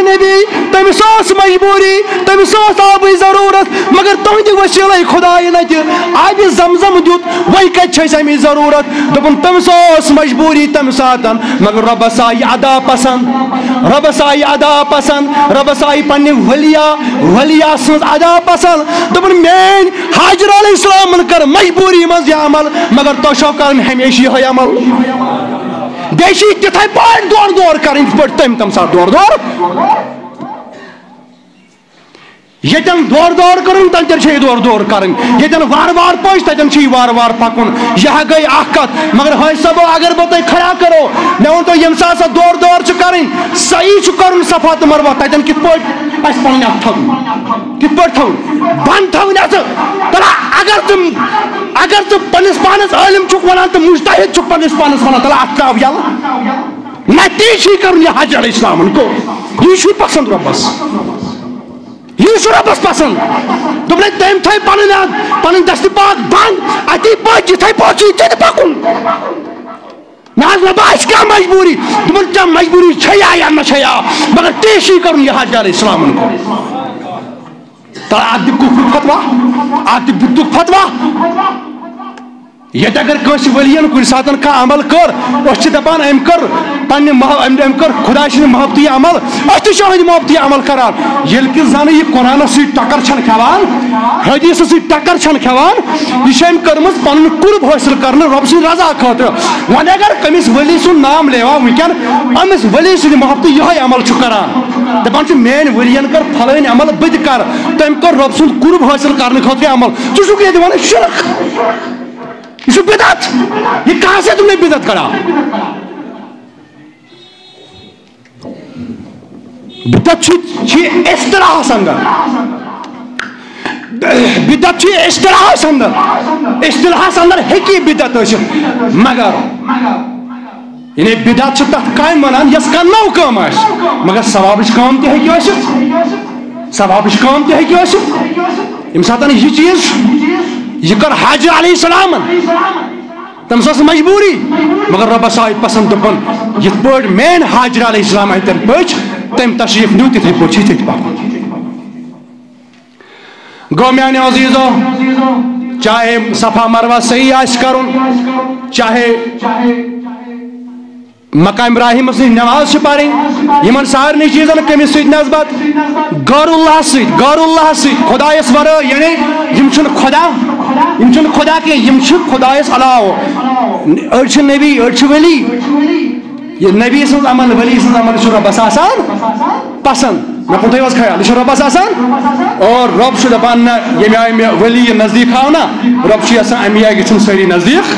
نبی تمس مجبوری تمس آب ضرورت مگر تہندِ وسیلے خدائے نت آب زمزم دیت وی کتھ امی ضرورت دپن تمس مجبوری تمہ سات مگر ربس آئی ادا پسند ربس آئی ادا پسند ربس آئی پنہ ولیا سن ادا پسند دپن مین حاجر علیہ السلام کر مجبوری مز یہ عمل مگر تو چھو کرن ہمیشہ یہ عمل بیشی تتھے پہ دور کریں پہ تم سات دور یتن دور کرن تن چھ دور کرن یتن وار پوش تتن چھ وار پکن یہ گئی اخ کت مگر ہے سب اگر بہ تہ کھڑا کرو مے ون تو یم سا دور چھ کرن صحیح چھ کرن صفا تہ مروہ تتن کت پٹ اس پن اخ تھو کت پٹ تھو بند تھو نہ تلا اگر تم پنس پانس عالم چھ ونان تہ مجتہد چھ پنس پانس ونان تلا اتراو یل نہ تی کرن یہ حج علیہ السلام کو یہ چھ پسند ربس یہ ربس پسند دپنے تم تھے پن دست پاک بند اتی پچ تھے پہنچی تھی پکن ناز ربا اس کیا مجبوری دپن کیا مجبوری چھیا یا نہ چھیا مگر تیشی کرن یہ حج علیہ السلام کو تا آدی کفر فتوا آدی بدک فتوا یہ اگر کسی ولین کن ساتن کا عمل کر اس دپان ام کر ام کر خدا سن محبتی عمل اس تہ محبتی عمل کران یل کہ زن یہ قرآن سی ٹکر چھن کھوان حدیث سی ٹکر چھن کھوان یہ ام کرمز پن قرب حاصل کرنے رب سن رضا خاطر ون اگر کمس ولی سن نام لیوا ونکن امس ولی سن محبتی یہ عمل چھ کران دپان مین ولین کر پھلین عمل بد کر تم کر رب سن قرب حاصل کرنے خاطر عمل ژٕ چھُکھ ییٚتہِ ونان شرک یہ بدعت یہ کہاں سے تم نے بدعت کرا بدعت چھ اصطلاح سندر بدعت چھ اصطلاح سندر ہیکی بدعت مگر یعنی بدعت چھ تحت قائم ونان یس کا نو کام آس مگر ثوابش کام تہ ہیکی ٲسِتھ ثوابش کام تہ ہیکی ٲسِتھ ییٚمہِ ساتہٕ یہ چیز یہ کر حاجر علیہ السلام تم سس مجبوری مگر ربس آئی پسند دپن یہ پٹ مین حاجر علیہ السلام آئی تر پچ تم تشریف نیو تھی پچی تھی پاک گو میانے عزیزو چاہے صفا مروہ صحیح آس کرن چاہے مقام ابراہیم سے نماز پڑھیں یمن سارے چیزن کمس ست نسبت غیر اللہ ست خدایس ورا یعنی یم چھن خدا کہ یم چھ خدایس علاوہ اڑ چھ نبی اڑ چھ ولی یہ نبی سن عمل ولی سن عمل چھ ربس آسان پسند میں پتہ خیال یہ ربس آسان اور رب چھ دپان نہ یم آئی ولی نزدیک آو نا رب چھ آسان امی آئی گژھن ساری نزدیک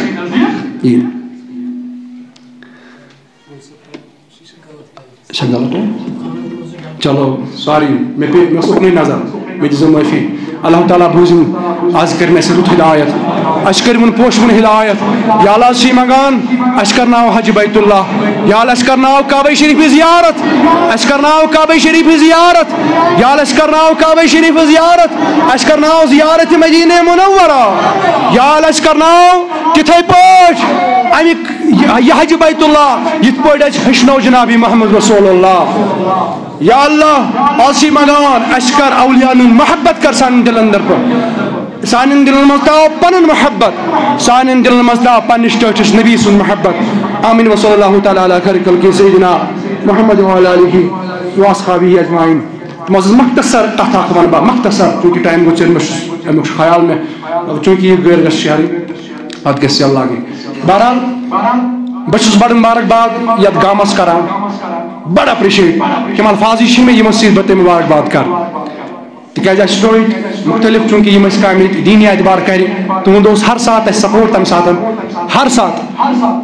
چلو سوری میں اکنی نظر میں دِژ معافی اللہ تعالیٰ بوٗزِم آز کر مےٚ سۭتۍ رُت ہدایت اَسہِ کٔرۍ وُن پوشوُن ہدایت یا اللہ چھِ منگان اَسہِ کرناو حج بیت اللہ یا اللہ اَسہِ کرناو کعبہ شریف زیارت اَسہِ کرناو کعبہ شریف زیارت یا اللہ اَسہِ کرناو کعبہ شریف زیارت اَسہِ کرناو زیارت مدینہ منورہ یا اللہ اَسہِ کرناو تِتھے پٲٹھۍ امیُک یہ حج بیت اللہ یِتھ پٲٹھۍ اَسہِ ہیٚچھنو جناب محمد رسول اللہ یا اللہ آسی منگان اَسہِ کر اولیاء محبت کر سانٮ۪ن دلن اندر پہ سانٮ۪ن دلن منٛز تھاو پنُن محبت سانٮ۪ن دلن منٛز تھاو پننِس ٹٲٹھِس نبی سُنٛد محبت آمین وصلی اللہ تعالیٰ علیہ خیر خلقہ سیدنا محمد وعلی آلہ واصحابہ اجمعین تمہٕ مختصر کتھ اکھ ونہٕ بہٕ مختصر چونکہ ٹایم گوٚو ژےٚ مےٚ امیُک چھُ خیال مےٚ چونکہ یہِ گٲڑۍ گژھِ شہرٕنۍ پتہٕ گژھِ ییٚلہٕ لاگٕنۍ بہرحال بہٕ چھُس بڑٕ مبارکباد یتھ گامس کران بڑا اپریشیٹ کم الفاظ میں یمن سی بہ تمہ مبارکباد کر تکیازِ اَسہِ چھُ مختلف چونکہ یہ کام دینی اعتبار کر تہد ہر سات سپورٹ تمہ سات ہر سات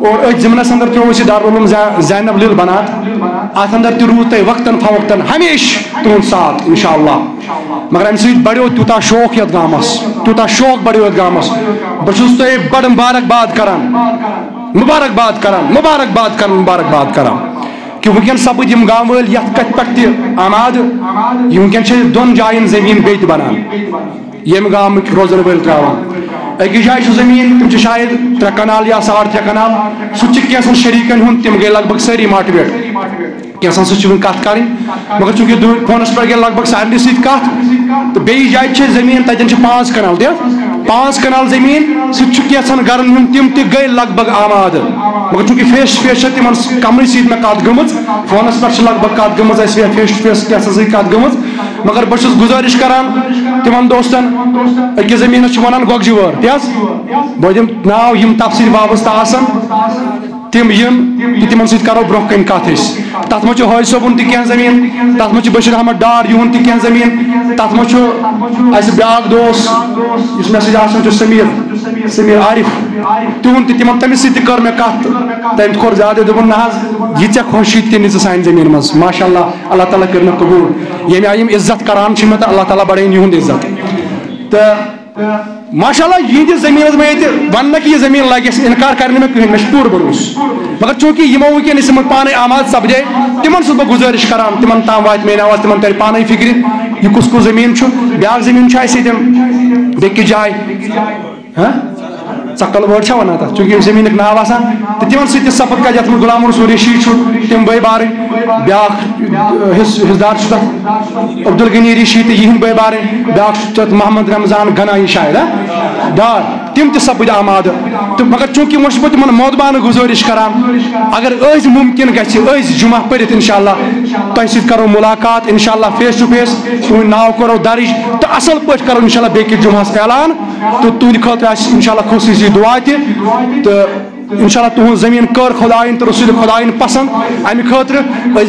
اور ات ضمنس اندر تروو یہ دارالعلوم زینب لل بنات ات اندر تہ روٗد تۄہہِ وقتاً فوقتاً ہمیشہ تہد ساتھ انشاءاللہ مگر امہ سۭتۍ بڑیو تیوٗتاہ شوق یتھ گامس تیوٗتاہ شوق بڑیو یتھ گامس بہٕ چھُس تۄہہِ بڑٕ مبارکباد کران مبارکباد کران مبارکباد کران مبارکباد کران کہ ونکن سپد یم گام ول یتھ کتھ پہ تہ آماد یہ ونکن دون جائن زمین بیت بنان یم گام روزن ول تراوان اکس جائے زمین تم شاید 3 کنال یا 3.5 کنال سہ کینسن شریکن ہند تم گئی لگ بھگ ساری ماٹویٹ کینسن سن کت کریں مگر چونکہ فونس پہ گئی لگ بھگ سارے ست کت تو بیس جائے زمین تتین 5 کنال دہ 5 کنال زمین سن گرن ہند تم تہ گئی لگ بھگ آماد مگر چونکہ فیس ٹو فیس تم کمن ست میں کت گمت فونس پہ لگ بھگ کت گمت فیس ٹو فیس کینسن ست کت گمت مگر بہت گزارش کران تمن دوستن اکس زمینس ونان گوگجہ وار بہ دم ناو یم تفصیل وابستہ آسان تم تمن ست کرو برہ کن کت تر مجھ حاج صبن تہ زمین تر مجھ بشیر احمد ڈار یہن تہ زمین تر مجھ اس بیاکھ دوست اس مے سۭتۍ آسان سمیر عارف تہد تمن تمس ست کر مے کت تم کور زیادہ دپن نہ یہ ژے خوشی تہ نی سان زمین مز ماشاء اللہ اللہ تعالیٰ کر قبول یم آئی عزت کران مے تو اللہ تعالیٰ بڑھین یہد عزت تو ماشاء اللہ یہ زمین میں ون کہ یہ زمین لگے انکار کرنے میں کہیں پور بروس مگر چونکہ یمو ونکس پانے آماد سپدے تمن بہ گزارش کران تمن تام وات میری آواز تمن تر پانے فکر یہ کس کس زمین بیاکھ زمین بیٚکِس جایہِ ثقل وٲڈ چھا ونان تتھ چونکہ زمین ناو آسان تو تمن ست سپد کت یتھ غلام رسول ریشی تم بے بارن بیاکھ حصدار تک عبد الغنی ریشی تو یہ بے بارن بیاکھ محمد رمضان گنائی شاید دار تم تہ سپد آماد تو مگر چونکہ وہ بہت تمن مودبانہ گزارش کران اگر ممکن گھس جمعہ پرت انشاءاللہ تہ ست کرو ملاقات انشاءاللہ فیس ٹو فیس تہد ناو کرو درج تو اصل پٲٹھۍ کرو انشاءاللہ بیٚکِس جمعہس اعلان تو تہد خاطر انشاءاللہ خصوصی دعا تہ تو انشاءاللہ تہذ زمین کر خدائن تو رسول خدائن پسند امہ خاطر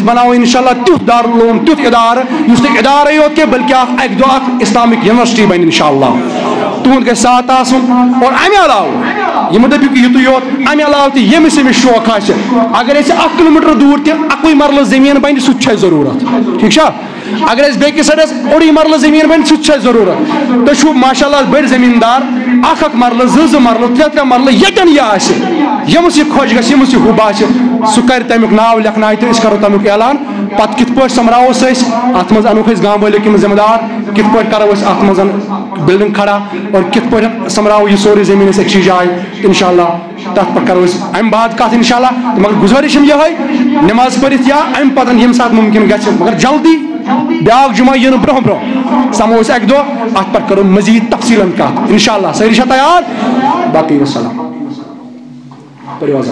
بناو انشاءاللہ تیُتھ دارالعلوم تیُتھ ادارہ اس نہ ادارے یوت کہ بلکہ اکہ دۄہ اکھ اسلامک یونیورسٹی بن انشاءاللہ تہد گژھِ ساتھ آسُن اور امہ علاوہ یہ دپیو کہ یُتُے یوت امہ علاوہ تہ ییٚمِس ییٚمِس شوق آسہِ اگر اسہِ 1 کلومیٹر دوٗر تہ اکوے مرلہٕ زمین بنہِ سُہ تہِ چھُ اسہِ ضروٗرت ٹھیک چھا اگر اس بیٚکِس سایڈس اوڑی مرلہٕ زمین بنہِ سُہ تہِ چھُ اسہِ ضروٗرت تُہۍ چھُو ماشاءاللہ بٔڑۍ زمیٖندار 1 مرلہٕ 2 مرلہٕ 3 مرلہٕ ییٚتٮ۪ن یہِ آسہِ ییٚمِس یہِ خۄش گژھِ ییٚمِس یہِ ہوب آسہِ سُہ کرِ تمیُک ناو لیکھنایہِ تہٕ أسۍ کرو تمیُک اعلان پتہٕ کِتھ پٲٹھۍ سمراووس أسۍ اتھ منٛز انوکھ أسۍ گام وٲلِک یِم ذمہٕ دار کِتھ پٲٹھۍ کرو أسۍ اتھ منٛز بلڈنگ کھڑا اور کِتھ پٲٹھۍ سمراوو یہِ سورُے زمیٖن أسۍ أکسٕے جایہِ انشاءاللہ تتھ پٮ۪ٹھ کرو أسۍ امہِ بعد کتھ انشاءاللہ مگر گزٲرِش چھم یِہوٚے نماز پٔرِتھ یا امہِ پتہٕ ییٚمہِ ساتہٕ ممکن گژھِ مگر جلدی بیاکھ جمعہ ینہٕ برونٛہہ برونٛہہ سمو أسۍ اکہِ دۄہ اتھ پٮ۪ٹھ کرو مزید تفصیلن کتھ انشاءاللہ سٲری چھا تیار باقی وسلام پٔرِو حظ